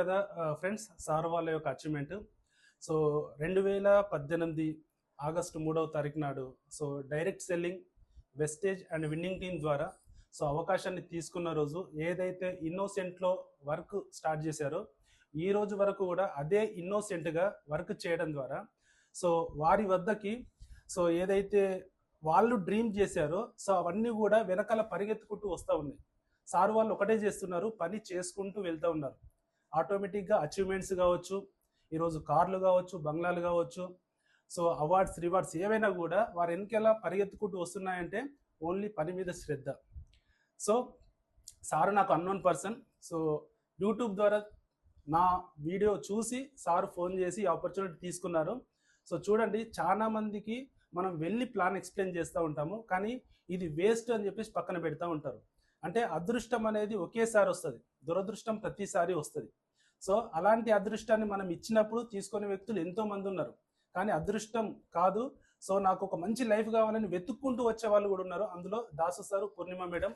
కదా friends, sir వాళ్ళ యొక్క అచీవ్మెంట్. సో 2018 ఆగస్టు 3వ తారీఖు నాడు so direct selling, wastage and winning team ద్వారా సో అవకాశాన్ని తీసుకున్న రోజు ఏదైతే ఇన్నోసెంట్లో వర్క్ స్టార్ట్ చేశారో ఈ రోజు వరకు కూడా అదే ఇన్నోసెంట్గా వర్క్ చేయడం ద్వారా సో వారి వద్దకి సో ఏదైతే వాళ్ళు డ్రీమ్ చేశారో సో అవన్నీ కూడా వెనకాల పరిగెత్తుకుంటూ వస్తూ ఉన్నాయి. సార్ వాళ్ళు ఒకటే చేస్తున్నారు, పని చేసుకుంటూ వెళ్తూ ఉన్నారు. ఆటోమేటిక్గా అచీవ్మెంట్స్ కావచ్చు, ఈరోజు కార్లు కావచ్చు, బంగ్లాలు కావచ్చు, సో అవార్డ్స్ రివార్డ్స్ ఏవైనా కూడా వారు వెనకెలా పరిగెత్తుకుంటూ వస్తున్నాయంటే ఓన్లీ పని మీద శ్రద్ధ. సో సార్ నాకు అన్నోన్ పర్సన్. సో యూట్యూబ్ ద్వారా నా వీడియో చూసి సార్ ఫోన్ చేసి ఆపర్చునిటీ తీసుకున్నారు. సో చూడండి, చాలా మందికి మనం వెళ్ళి ప్లాన్ ఎక్స్ప్లెయిన్ చేస్తూ ఉంటాము, కానీ ఇది వేస్ట్ అని చెప్పేసి పక్కన పెడతా ఉంటారు. అంటే అదృష్టం అనేది ఒకేసారి వస్తుంది, దురదృష్టం ప్రతిసారి వస్తుంది. సో అలాంటి అదృష్టాన్ని మనం ఇచ్చినప్పుడు తీసుకునే వ్యక్తులు ఎంతో మంది ఉన్నారు, కానీ అదృష్టం కాదు. సో నాకు ఒక మంచి లైఫ్ కావాలని వెతుక్కుంటూ వచ్చే వాళ్ళు కూడా ఉన్నారు. అందులో దాసు సార్, పూర్ణిమ మేడం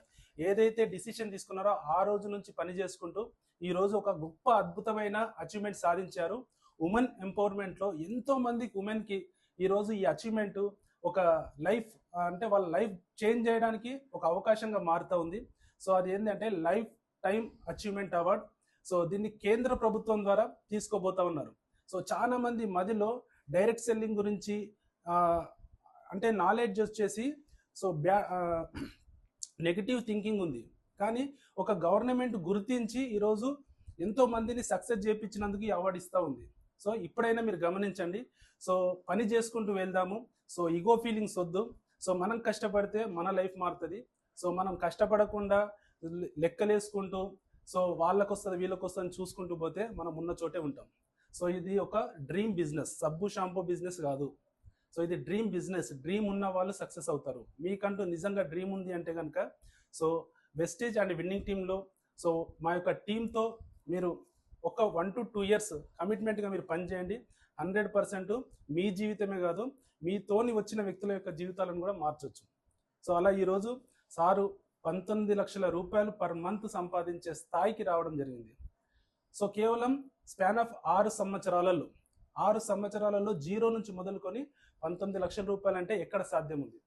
ఏదైతే డిసిషన్ తీసుకున్నారో ఆ రోజు నుంచి పని చేసుకుంటూ ఈ రోజు ఒక గొప్ప అద్భుతమైన అచీవ్మెంట్ సాధించారు. ఉమెన్ ఎంపవర్మెంట్లో ఎంతో మందికి ఉమెన్కి ఈరోజు ఈ అచీవ్మెంట్ ఒక లైఫ్ అంటే వాళ్ళ లైఫ్ చేంజ్ చేయడానికి ఒక అవకాశంగా మారుతూ ఉంది. సో అది ఏంటంటే life time achievement award. So దీన్ని కేంద్ర ప్రభుత్వం ద్వారా తీసుకోబోతా ఉన్నారు. సో చాలా మంది మదిలో డైరెక్ట్ సెల్లింగ్ గురించి అంటే నాలెడ్జ్ వచ్చేసి సో నెగిటివ్ థింకింగ్ ఉంది, కానీ ఒక గవర్నమెంట్ గుర్తించి ఈరోజు ఎంతో మందిని సక్సెస్ చేయించినందుకు ఈ అవార్డు ఇస్తూ ఉంది. సో ఇప్పుడైనా మీరు గమనించండి. సో పని చేసుకుంటూ వెళ్దాము. సో ఈగో ఫీలింగ్స్ వద్దు. సో మనం కష్టపడితే మన లైఫ్ మారుతుంది. సో మనం కష్టపడకుండా లెక్కలేసుకుంటూ సో వాళ్ళకు వస్తుంది వీళ్ళకి వస్తుంది చూసుకుంటూ పోతే మనం ఉన్న చోటే ఉంటాం. సో ఇది ఒక డ్రీమ్ బిజినెస్, సబ్బు షాంపూ బిజినెస్ కాదు. సో ఇది డ్రీమ్ బిజినెస్. డ్రీమ్ ఉన్న వాళ్ళు సక్సెస్ అవుతారు. మీకంటూ నిజంగా డ్రీమ్ ఉంది అంటే కనుక సో వెస్టేజ్ అండ్ విన్నింగ్ టీంలో సో మా యొక్క టీంతో మీరు ఒక 1 to 2 years కమిట్మెంట్గా మీరు పనిచేయండి. 100% మీ జీవితమే కాదు, మీతోని వచ్చిన వ్యక్తుల యొక్క జీవితాలను కూడా మార్చొచ్చు. సో అలా ఈరోజు సారు 19 లక్షల రూపాయలు పర్ మంత్ సంపాదించే స్థాయికి రావడం జరిగింది. సో కేవలం స్పాన్ ఆఫ్ 6 సంవత్సరాలలో జీరో నుంచి మొదలుకొని 19 లక్షల రూపాయలు అంటే ఎక్కడ సాధ్యం ఉంది?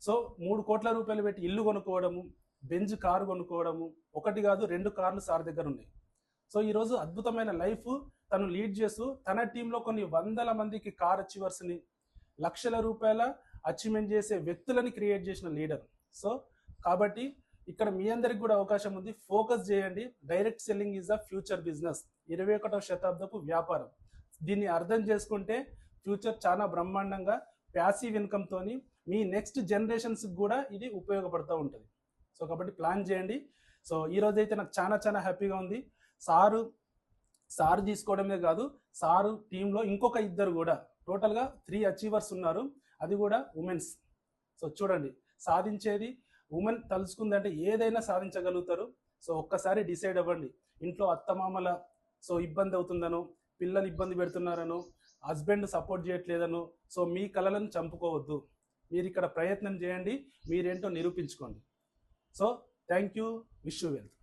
సో 3 కోట్ల రూపాయలు పెట్టి ఇల్లు కొనుక్కోవడము, బెంజ్ కారు కొనుక్కోవడము, ఒకటి కాదు 2 కార్లు సార్ దగ్గర ఉన్నాయి. సో ఈరోజు అద్భుతమైన లైఫ్ తను లీడ్ చేస్తూ తన టీంలో కొన్ని వందల మందికి కార్ అచీవర్స్ని, లక్షల రూపాయల అచీవ్మెంట్ చేసే వ్యక్తులని క్రియేట్ చేసిన లీడర్. సో కాబట్టి ఇక్కడ మీ అందరికి కూడా అవకాశం ఉంది. ఫోకస్ చేయండి. Direct selling is a future business, 21వ శతాబ్దపు వ్యాపారం. దీన్ని అర్థం చేసుకుంటే ఫ్యూచర్ చాలా బ్రహ్మాండంగా ప్యాసివ్ ఇన్కమ్తో మీ నెక్స్ట్ జనరేషన్స్కి కూడా ఇది ఉపయోగపడుతూ ఉంటుంది. సో కాబట్టి ప్లాన్ చేయండి. సో ఈరోజు అయితే నాకు చాలా హ్యాపీగా ఉంది. సారు తీసుకోవడమే కాదు, సారు టీంలో ఇంకొక 2 కూడా టోటల్గా 3 అచీవర్స్ ఉన్నారు, అది కూడా ఉమెన్స్. సో చూడండి, సాధించేది ఉమెన్ తలుచుకుందంటే ఏదైనా సాధించగలుగుతారు. సో ఒక్కసారి డిసైడ్ అవ్వండి. ఇంట్లో అత్తమామల సో ఇబ్బంది అవుతుందనో, పిల్లలు ఇబ్బంది పెడుతున్నారనో, హస్బెండ్ సపోర్ట్ చేయట్లేదనో సో మీ కలలను చంపుకోవద్దు. మీరు ఇక్కడ ప్రయత్నం చేయండి, మీరేంటో నిరూపించుకోండి. So thank you, wish you wealth.